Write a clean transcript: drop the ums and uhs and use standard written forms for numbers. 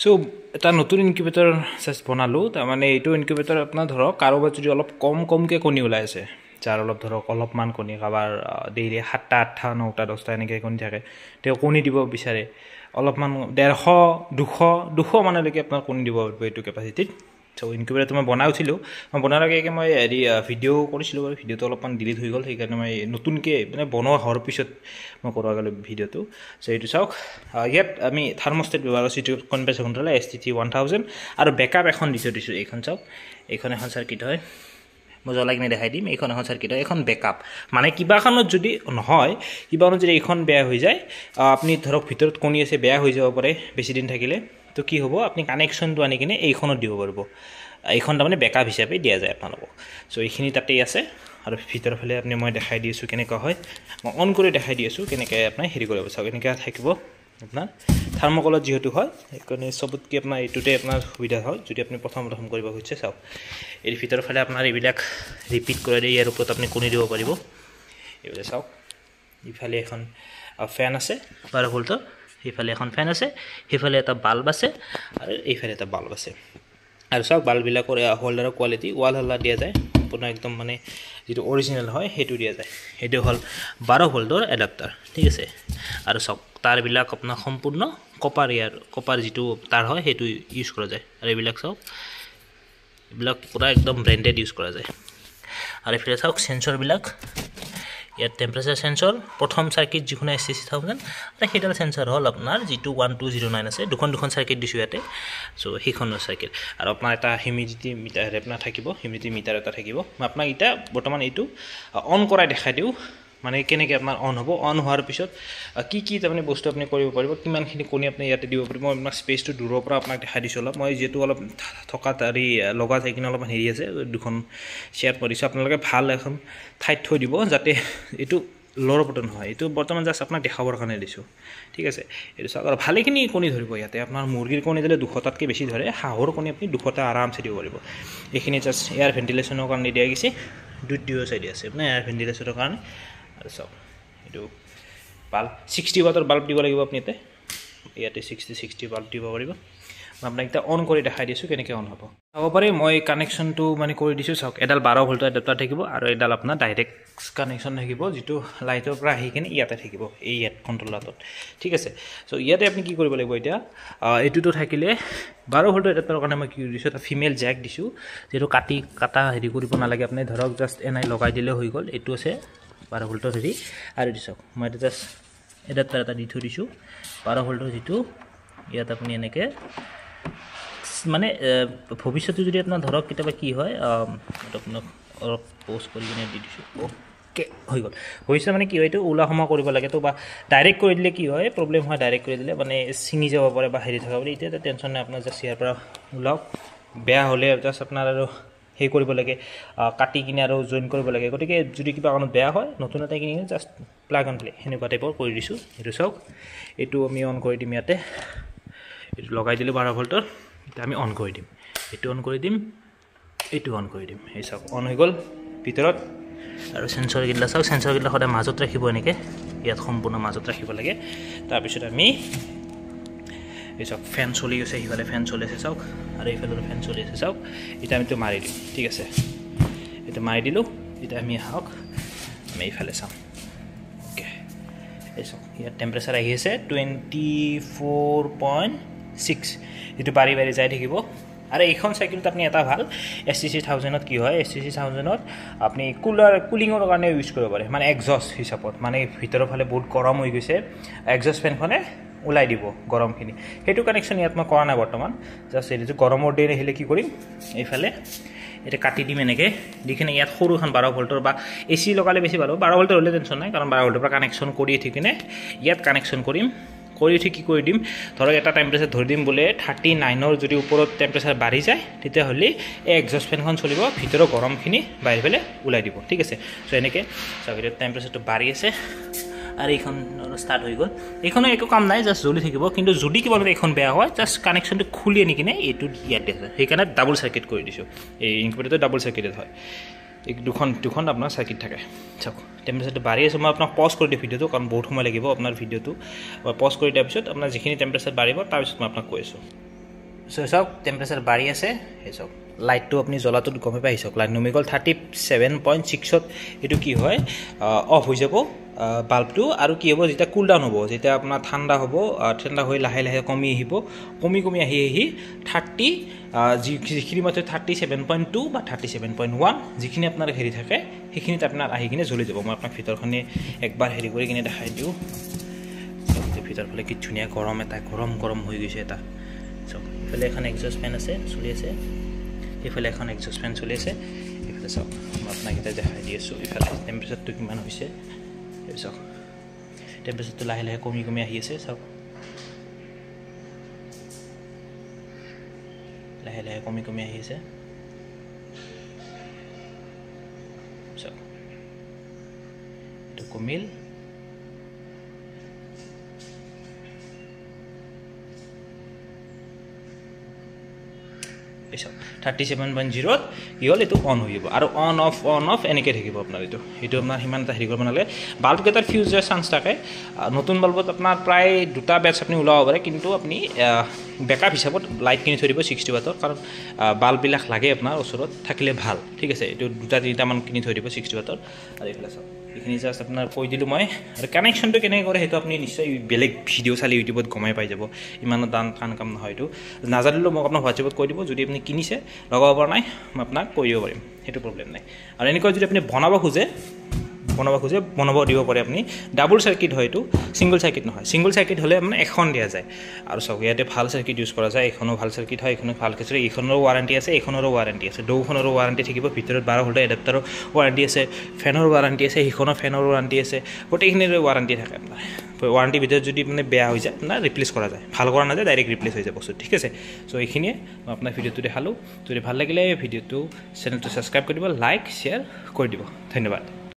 so এটা নতুন incubator just বনালোঁ তাৰমানে এইটো ইনকিউবেটৰ আপোনাৰ ধৰক কাৰোবাৰ যদি অলপ কমকৈ কণী ওলাই আছে যাৰ অলপ ধৰক অলপমান কণী কাৰোবাৰ ডেইলি 7টা 8টা 9টা 10টা এনেকৈ কণী থাকে তেওঁ কণী দিব বিচাৰে অলপমান 150 200 মানলৈকে আপোনাৰ কণী দিব পাৰিব এইটো কেপাচিটিত সো ইনকিউবেটৰটো মই বনাই উঠিলোঁ মই বনাৰ আগে মই ভিডিঅ' কৰিছিলোঁ বাৰু ভিডিঅ'টো অলপমান ডিলিট হৈ গ'ল সেইকাৰণে মই নতুনকৈ মানে বনোৱা হোৱাৰ পিছত মই কৰা গ'লোঁ ভিডিঅ'টো সো এইটো চাওক ইয়াত আমি থাৰ্মোষ্টেট ব্যৱহাৰ কৰিছোঁ এইটো কনভেনশ্যন কণ্ট্ৰল STT 1000 আৰু বেকআপ এখন দি থৈ দিছোঁ এইখন চাওক এইখন এখন চাৰ্কিট হয় মই জ্বলাই কিনে দেখাই দিম এইখন এখন চাৰ্কিট হয় এখন বেকআপ মানে কিবা কাৰণত যদি নহয় কিবা কাৰণত যদি এইখন বেয়া হৈ যায় আপুনি ধৰক ভিতৰত কণী আছে বেয়া হৈ যাব পাৰে বেছি দিন থাকিলে তো কি হ'ব আপুনি কানেকশ্যনটো আনি কিনে এইখনত দিব পাৰিব এইখন তাৰমানে বেকআপ হিচাপে দিয়া যায় আপোনালোকক সো এইখিনি তাতেই আছে আৰু ভিতৰৰ ফালে আপুনি মই দেখাই দি আছোঁ কেনেকুৱা হয় মই অন কৰি দেখাই দি আছোঁ কেনেকৈ আপুনি হেৰি কৰিব চাওক এনেকৈ থাকিব আপোনাৰ থাৰ্মোকলত যেহেতু হয় সেইকাৰণে চবতকৈ আপোনাৰ এইটোতে আপোনাৰ সুবিধা হয় যদি আপুনি প্ৰথম কৰিব খুজিছে চাওক এই ভিতৰৰ ফালে আপোনাৰ এইবিলাক ৰিপিট কৰি দিয়ে ইয়াৰ ওপৰত আপুনি কণী দিব পাৰিব এইবিলাক চাওক ইফালে এখন ফেন আছে 12 ভোল্টৰ সেইফালে এখন ফেন আছে সেইফালে এটা বাল্ব আছে আৰু এইফালে এটা বাল্ব আছে আৰু চাওক বাল্ববিলাকৰ হোল্ডাৰৰ কোৱালিটি ৱাল হোল্ডাৰ দিয়া যায় সম্পূৰ্ণ একদম মানে যেটো অৰিজিনেল হয় সেইটো দিয়া যায় সেইটো হল 12 ভোল্টৰ এডাপ্টাৰ ঠিক আছে আৰু চাওক তাৰবিলাক আপোনাৰ সম্পূৰ্ণ কপাৰ যেটো তাৰ হয় সেইটো ইউজ কৰা যায় আৰু এইবিলাক চাওক এইবিলাক পুৰা একদম ব্ৰ্যান্ডেড ইউজ কৰা যায় আৰু এফালে চাওক সেন্সৰবিলাক ইয়াত টেম্পাৰেচাৰ সেন্সৰ প্ৰথম সাৰ্কিট যিখন SCC 1000 আৰু হেডাল সেন্সৰ হল আপোনাৰ যেটো 1209 আছে দুখন সাৰ্কিট দিছো ইয়াতে সো সেইখনৰ সাৰ্কিট আৰু আপোনাৰ এটা হিউমিডিটি মিটাৰ আপোনাৰ থাকিব হিউমিডিটি মিটাৰ এটা থাকিব মই আপোনাক এটা বৰ্তমান এইটো অন কৰাই দেখাই দিও মানে কেনেকৈ আপোনাৰ অন হ'ব অন হোৱাৰ পিছত কি তাৰমানে বস্তু আপুনি কৰিব পাৰিব কিমানখিনি কণী আপুনি ইয়াতে দিব পাৰিব মই আপোনাক স্পেচটো দূৰৰ পৰা আপোনাক দেখাই দিছোঁ অলপ মই যেটো অলপ থকা তাৰি লগা যায় কিনে অলপমান হেৰি আছে দুখন শেয়াৰ কৰিছোঁ আপোনালোকে ভাল এখন ঠাইত থৈ দিব যাতে এইটো লৰৰ বটন হয় এইটো বৰ্তমান জাষ্ট আপোনাক দেখাবৰ কাৰণে দিছোঁ ঠিক আছে এইটো চাওক আৰু ভালেখিনি কণী ধৰিব ইয়াতে আপোনাৰ মুৰ্গীৰ কণী দিলে 200টাতকৈ বেছি ধৰে হাঁহৰ কণী আপুনি 200টা আৰামছে দিব পাৰিব এইখিনি জাষ্ট এয়াৰ ভেন্টিলেশ্যনৰ কাৰণে দিয়া গৈছে দুই চাইডে আছে আপোনাৰ এয়াৰ ভেন্টিলেশ্যনৰ কাৰণে আৰু চাওক এইটো বাল্ব 60 ওয়াটৰ বাল্ব দিব লাগিব আপুনি ইয়াতে 60 বাল্ব দিব পাৰিব মই আপোনাক এটা অন কৰি দেখাই দিছোঁ কেনেকৈ অন হ'ব চাব পাৰে মই কানেকশ্যনটো মানে কৰি দিছোঁ চাওক এডাল 12 ভোল্টৰ এডাপ্টাৰ থাকিব আৰু এডাল আপোনাৰ ডাইৰেক্ট কানেকশ্যন থাকিব যেটো লাইটৰ পৰা আহি কিনে ইয়াতে থাকিব এই ইয়াত কণ্ট্ৰলাৰটোত ঠিক আছে সো ইয়াতে আপুনি কি কৰিব লাগিব এতিয়া এইটোতো থাকিলে 12 ভোল্টৰ এডাপ্টাৰৰ কাৰণে মই কি দিছোঁ এটা ফিমেল জ্যাক দিছোঁ যেটো কাটা হেৰি কৰিব নালাগে আপুনি ধৰক জাষ্ট এনাই লগাই দিলে হৈ গ'ল এইটো আছে 12 ভোল্টৰ হেৰি আৰু দিছক মই এটা জাষ্ট এডাপ্টাৰ এটা দি থৈ দিছোঁ 12 ভোল্টৰ যেটো ইয়াত আপুনি এনেকে মানে ভৱিষ্যতে যদি আপোনাৰ ধৰক কিবা কি হয় আপোনাক অলপ পোষ্ট কৰি কিনে দি দিছোঁ ওকে হৈ গ'ল হৈছে মানে কি হয় এইটো ওলা সমা কৰিব লাগে তো বা ডাইৰেক্ট কৰি দিলে কি হয় প্ৰবলেম হয় ডাইৰেক্ট কৰি দিলে মানে ছিঙি যাব পাৰে বা হেৰি থকা পাৰে এতিয়া টেনশ্যন নাই আপোনাৰ জাষ্ট ইয়াৰ পৰা ওলাওক বেয়া হ'লে জাষ্ট আপোনাৰ আৰু হেই কৰিব লাগে কাটি কিনে আৰু জয়েন কৰিব লাগে গতিকে যদি কিবা কাৰণত বেয়া হয় নতুন এটা কিনে জাষ্ট প্লাগ অন প্লে হেনেকুৱা টাইপৰ কৰি দিছোঁ এইটো চাওক এইটো আমি অন কৰি দিম ইয়াতে এইটো লগাই দিলোঁ 12 ভোল্টৰ এটা আমি অন কৰি দিম এইটো অন কৰি দিম এইটো অন কৰি দিম এই চাওক অন হৈ গ'ল ভিতৰত আৰু সেন্সৰ গিলা চাওক সেন্সৰ গিলা সদায় মাজত ৰাখিব এনেকৈ ইয়াত সম্পূৰ্ণ মাজত ৰাখিব লাগে তাৰপিছত আমি এই চাওক ফেন চলি আছে সিফালে ফেন চলি আছে চাওক আৰু এইফালে ফেন চলি আছে চাওক এটা আমি তো মাৰি দিম ঠিক আছে এটা মাৰি দিলোঁ এটা আমি আহক আমি এইফালে চাম ওকে এই চাওক ইয়াত টেম্পাৰেচাৰ আহি আছে 24.6 যেটো বাঢ়ি যাই থাকিব আৰু এইখন সাইকেলত আপুনি এটা ভাল SCC 1000ত কি হয় SCC 1000ত আপুনি কুলিঙৰ কাৰণে ইউজ কৰিব পাৰে মানে এক্সজষ্ট হিচাপত মানে ভিতৰৰ ফালে বহুত গৰম হৈ গৈছে এক্সজষ্ট ফেনখনে ওলাই দিব গৰমখিনি হেতু কানেকশ্যন ইয়াত মই কৰা নাই বৰ্তমান জাষ্ট এইটো গৰমৰ দিন আহিলে কি কৰিম এইফালে এটা কাটি দিম এনেকৈ দিকিনে ইয়াত সৰুখন 12 ভোল্টৰ বা AC লগালে বেছি ভাল 12 ভোল্টৰ হ'লে টেনশ্যন নাই কাৰণ 12 ভোল্টৰ পৰা কানেকশ্যন কৰি ঠিকিনে ইয়াত কানেকশ্যন কৰিম কৰি ঠিক কি কৰি দিম ধৰক এটা টেম্পাৰেচাৰ ধৰি দিম বোলে 39ৰ যদি ওপৰত টেম্পাৰেচাৰ বাঢ়ি যায় তেতিয়া হ'লে এই এক্সজষ্ট ফেনখন চলিব ভিতৰৰ গৰমখিনি বাহিৰ ফালে ওলাই দিব ঠিক আছে সো এনেকৈ চাওক এতিয়া টেম্পাৰেচাৰটো বাঢ়ি আছে আৰু এইখন ষ্টাৰ্ট হৈ গ'ল এইখনৰ একো কাম নাই জাষ্ট জ্বলি থাকিব কিন্তু যদি কিবা এইখন বেয়া হয় জাষ্ট কানেকশ্যনটো খুলি আনি কিনে এইটো ইয়াতে আছে সেইকাৰণে ডাবল সাৰ্কিট কৰি দিছোঁ এই ইনকিউবেটৰটো ডাবল সাৰ্কিটেড হয় এক দুখন আপোনাৰ সাৰ্কিট থাকে চাওক টেম্পাৰেচাৰটো বাঢ়ি আছে মই আপোনাক পজ কৰি দিওঁ ভিডিঅ'টো কাৰণ বহুত সময় লাগিব আপোনাৰ ভিডিঅ'টো পজ কৰি দিয়াৰ পিছত আপোনাৰ যিখিনি টেম্পাৰেচাৰ বাঢ়িব তাৰপিছত মই আপোনাক কৈ আছোঁ সো চাওক টেম্পাৰেচাৰ বাঢ়ি আছে সেই চাওক লাইটটো আপুনি জ্বলাটোত গমে পাই চাওক লাইট নুমি গ'ল 37.6ত এইটো কি হয় অফ হৈ যাব বাল্বটো আৰু কি হ'ব যেতিয়া কুল ডাউন হ'ব যেতিয়া আপোনাৰ ঠাণ্ডা হ'ব ঠাণ্ডা হৈ লাহে লাহে কমি আহিব কমি আহি 30 যিখিনি মাত্ৰ 37.2 বা 37.1 যিখিনি আপোনাৰ হেৰি থাকে সেইখিনিত আপোনাৰ আহি কিনে জ্বলি যাব মই আপোনাক ভিতৰখনে একবাৰ হেৰি কৰি কিনে দেখাই দিওঁ ভিতৰ ফালে কি ধুনীয়া গৰম এটা গৰম হৈ গৈছে এটা চাওক ইফালে এখন এক্সজষ্ট ফেন আছে চলি আছে ইফালে এখন এক্সজষ্ট ফেন চলি আছে ইফালে চাওক মই আপোনাক এটা দেখাই দি আছোঁ ইফালে টেম্পাৰেচাৰটো কিমান হৈছে চাওক টেম্পাৰেচাৰটো লাহে লাহে কমি আহি আছে চাওক লাহে লাহে কমি আহি আছে চাওক এইটো কমিল পিছত 37.0 কি হ'ল এইটো অন হৈ যাব আৰু অন অফ এনেকৈ থাকিব আপোনাৰ এইটো আপোনাৰ সিমান এটা হেৰি কৰিব নালাগে বাল্বকেইটাৰ ফিউজ যোৱাৰ চান্স থাকে নতুন বাল্বত আপোনাৰ প্ৰায় দুটা বেটছ আপুনি ওলাব পাৰে কিন্তু আপুনি বেকআপ হিচাপত লাইট কিনি থৈ দিব 60 ৱাটৰ কাৰণ বাল্ববিলাক লাগে আপোনাৰ ওচৰত থাকিলে ভাল ঠিক আছে এইটো দুটা তিনিটামান কিনি থৈ দিব 60 ৱাটৰ আৰু এইফালে চাওক এইখিনি জাষ্ট আপোনাৰ কৈ দিলোঁ মই আৰু কানেকশ্যনটো কেনেকৈ কৰে সেইটো আপুনি নিশ্চয় বেলেগ ভিডিঅ' চালি ইউটিউবত গমাই পাই যাব ইমানো টান কাম নহয় এইটো নাজানিলেও মই আপোনাক হোৱাটছএপত কৈ দিব যদি আপুনি কিনিছে লগাব পৰা নাই মই আপোনাক কৈ দিব পাৰিম সেইটো প্ৰব্লেম নাই আৰু এনেকৈ যদি আপুনি বনাব খোজে বনাব দিব পাৰে আপুনি ডাবল চাৰ্কিট হয় এইটো ছিংগল চাৰ্কিট নহয় ছিংগল চাৰ্কিট হ'লে মানে এখন দিয়া যায় আৰু চাওক ইয়াতে ভাল চাৰ্কিট ইউজ কৰা যায় এইখনো ভাল চাৰ্কিট হয় এইখনো ভালকৈ চলে এইখনৰো ৱাৰেণ্টি আছে এইখনৰো ৱাৰেণ্টি আছে দুখনৰো ৱাৰেণ্টি থাকিব ভিতৰত 12 ভোল্টৰ এডাপ্টাৰৰ ৱাৰেণ্টি আছে ফেনৰ ৱাৰেণ্টি আছে সেইখনৰ ফেনৰ ৱাৰেণ্টি আছে গোটেইখিনিৰে ৱাৰেণ্টি থাকে আপোনাৰ ৱাৰেণ্টিৰ ভিতৰত যদি মানে বেয়া হৈ যায় আপোনাৰ ৰিপ্লেচ কৰা যায় ভাল কৰা নাযায় ডাইৰেক্ট ৰিপ্লেচ হৈ যায় বস্তু ঠিক আছে চ' এইখিনিয়ে মই আপোনাৰ ভিডিঅ'টো দেখালোঁ যদি ভাল লাগিলে ভিডিঅ'টো চেনেলটো ছাবস্ক্ৰাইব কৰি দিব লাইক শ্বেয়াৰ কৰি দিব ধন্যবাদ